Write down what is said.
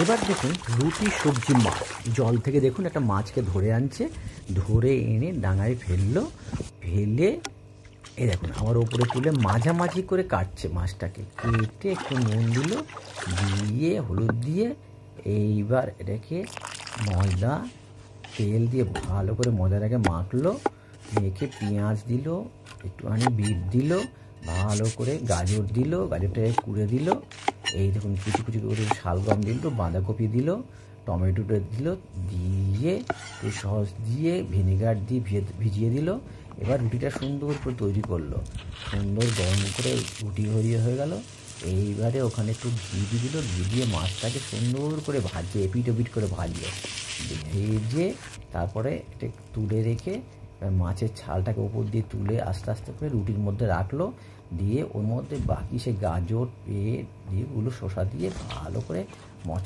এবার দেখুন রুটি সবজি মাছ জল থেকে দেখুন একটা মাছকে ধরে আনছে, ধরে এনে ডাঙায় ফেললো, ফেলে এই দেখুন আমার ওপরে তুলে মাঝামাঝি করে কাটছে মাছটাকে, কেটে একটু নুন দিল, দিয়ে হলুদ দিয়ে এইবার এটাকে ময়দা তেল দিয়ে ভালো করে ময়দাটাকে মাখলো, মেখে পেঁয়াজ দিল, একটুখানি বিট দিল, ভালো করে গাজর দিল, গাজরটাকে কুড়ে দিল, এই দেখুন কুচি কুচি করে শালগম দিল, বাঁধাকপি দিল, টমেটোটা দিল, দিয়ে একটু সস দিয়ে ভিনেগার দিয়ে ভিজিয়ে দিল। এবার রুটিটা সুন্দর করে তৈরি করলো, সুন্দর গরম করে রুটি হয়ে গেল। এইবারে ওখানে একটু ঘি দিয়ে দিল, ঘি দিয়ে মাছটাকে সুন্দর করে ভাজে, এপিট ওপিট করে ভাজলো, ভেজে তারপরে এটা তুলে রেখে মাছের ছালটাকে ওপর দিয়ে তুলে আস্তে আস্তে করে রুটির মধ্যে রাখলো, দিয়ে ওর মধ্যে বাকি সে গাজর পেঁয়াজ দিয়ে ওগুলো শসা দিয়ে ভালো করে